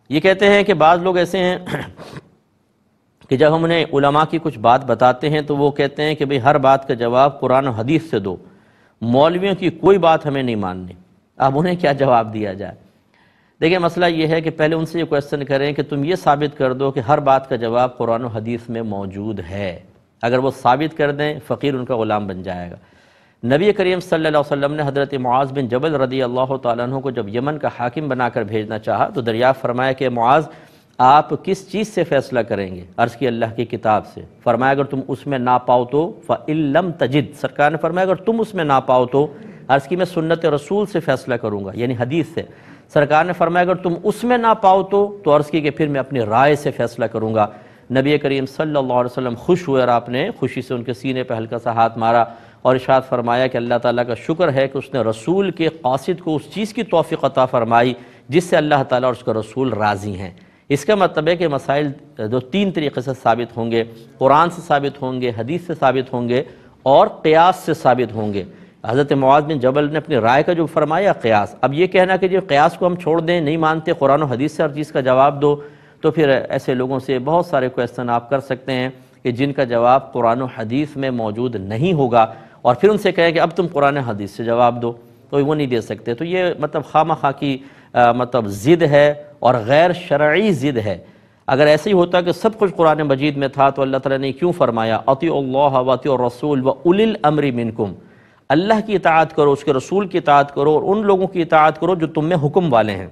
یہ کہتے ہیں کہ بعض لوگ ایسے ہیں کہ جب ہم انہیں علماء کی کچھ بات بتاتے ہیں تو وہ کہتے ہیں کہ بھئی ہر بات کا جواب قرآن و حدیث سے دو، مولویوں کی کوئی بات ہمیں نہیں ماننی۔ اب انہیں کیا جواب دیا جائے؟ دیکھیں مسئلہ یہ ہے کہ پہلے ان سے یہ کویسچن کریں کہ تم یہ ثابت کر دو کہ ہر بات کا جواب قرآن و حدیث میں موجود ہے۔ اگر وہ ثابت کر دیں، فقیر ان کا غلام بن جائے گا۔ نبی کریم صلی اللہ علیہ وسلم نے حضرت معاذ بن جبل رضی اللہ تعالیٰ عنہ کو جب یمن کا حاکم بنا کر بھیجنا چاہا تو دریافت فرمایا کہ معاذ آپ کس چیز سے فیصلہ کریں گے؟ عرض کی اللہ کی کتاب سے۔ فرمایا اگر تم اس میں نہ پاؤ تو فَإِن لَمْ تَجِدْ، سرکار نے فرمایا اگر تم اس میں نہ پاؤ تو عرض کی میں سنت رسول سے فیصلہ کروں گا، یعنی حدیث سے۔ سرکار نے فرمایا اگر تم اس میں نہ پاؤ تو عرض کی کہ پھر میں اپنی رائے سے فیصلہ کروں گا۔ نبی کریم صلی اللہ علیہ وسلم خوش ہوئے اور آپ نے خوشی سے ان کے سینے پہ ہلکا سا ہاتھ مارا اور ارشاد فرمایا کہ اللہ تعالیٰ کا شکر ہے کہ اس نے رسول کے قاصد کو اس چیز کی توفیق عطا فرمائی جس سے اللہ تعالیٰ اور اس کا رسول راضی ہیں۔ اس کا مطلب ہے کہ مسائل جو تین طریقے سے ثابت ہوں گے، قرآن سے ثابت ہوں گے، حدیث سے ثابت ہوں گے اور قیاس سے ثابت ہوں گے۔ حضرت معاذ بن جبل نے اپنی رائے کا جو فرمایا قیاس، اب یہ کہنا کہ جو قیاس کو ہم چھوڑ دیں، نہیں مانتے، قرآن و حدیث سے ہر چیز کا جواب دو، تو پھر ایسے لوگوں سے بہت سارے کویسچن آپ کر سکتے ہیں کہ جن کا جواب قرآن و حدیث میں موجود نہیں ہوگا، اور پھر ان سے کہیں کہ اب تم قرآن حدیث سے جواب دو، تو وہ نہیں دے سکتے۔ تو یہ مطلب خواہ کی مطلب ضد ہے اور غیر شرعی ضد ہے۔ اگر ایسے ہی ہوتا کہ سب کچھ قرآن مجید میں تھا تو اللہ تعالیٰ نے کیوں فرمایا اطیعوا اللہ واطیعوا الرسول واولی الامر منکم، اللہ کی اطاعت کرو، اس کے رسول کی اطاعت کرو اور ان لوگوں کی اطاعت کرو جو تم میں حکم والے ہیں۔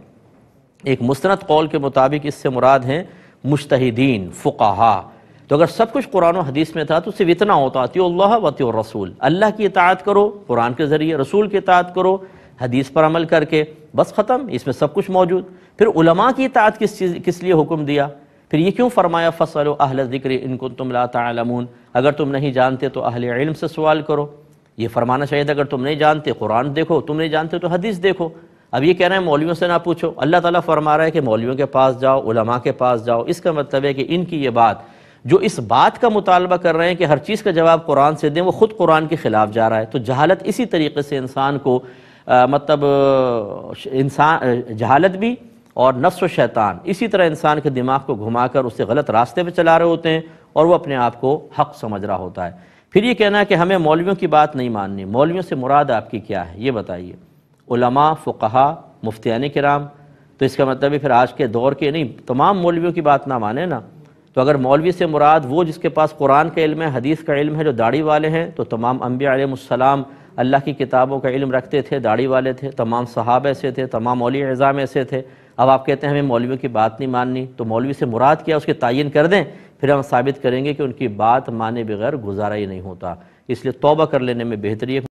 ایک مستند قول کے مطابق اس سے مراد ہیں مجتہدین، فقہاء۔ تو اگر سب کچھ قرآن و حدیث میں تھا تو صرف اتنا ہوتا اطیعوا اللہ واطیعوا الرسول، اللہ کی اطاعت کرو قرآن کے ذریعے، رسول کی اطاعت کرو حدیث پر عمل کر کے، بس ختم، اس میں سب کچھ موجود۔ پھر علماء کی اطاعت کس لیے حکم دیا؟ پھر یہ کیوں فرمایا فَاسْأَلُوا أَهْلَ الذِّكْرِ إِن كُنتُمْ لَا تَعْلَمُونَ، اگر تم نہیں جانتے تو اہل علم سے سوال کرو۔ یہ فرمانا چاہیے تھا اگر تم نہیں جانتے قرآن دیکھو، تم نہیں جانتے تو حدیث دیکھو۔ اب یہ کہہ رہے ہیں مولویوں سے نہ پوچھو، اللہ تعالیٰ فرما رہا ہے کہ مولویوں کے پاس جاؤ، علماء کے پاس جاؤ۔ اس کا مطلب ہے کہ ان کی یہ بات جو اس بات کا مطالبہ کر رہے ہیں کہ ہر چیز کا جواب قرآن سے دیں، وہ خود قرآن کے خلاف جا رہا ہے۔ تو جہالت اسی طریقے سے انسان کو جہالت بھی اور نفس و شیطان اسی طرح انسان کے دماغ کو گھما کر اسے غلط راستے پہ چلا رہے ہوتے ہیں اور وہ اپنے آپ کو حق سمجھ رہا ہوتا ہے۔ پھر یہ کہنا ہے کہ ہمیں مولویوں کی بات نہیں ماننی، مولویوں سے مراد آپ کی کیا ہے یہ بتائیے؟ علماء، فقہاء، مفتیان کرام، تو اس کا مطلب ہے پھر آج کے دور کے نہیں، تمام مولویوں کی بات نہ مانیں نا۔ تو اگر مولوی سے مراد وہ جس کے پاس قرآن کا علم ہے، حدیث کا علم ہے، جو داڑھی والے ہیں، تو تمام انبیاء علیہ السلام اللہ کی کتابوں کا علم رکھتے تھے، داڑھی والے تھے، تمام صحابہ ایسے تھے، تمام اولیاء اعظام ایسے تھے۔ اب آپ کہتے ہیں ہمیں مولویوں کی بات نہیں ماننی، تو مولوی سے مراد کیا اس کے تعین کر دیں، پھر ہم ثابت کریں گے کہ ان کی بات مانے بغیر گزارا ہی نہیں ہوتا۔ اس لیے توبہ کر لینے میں بہتری ہے۔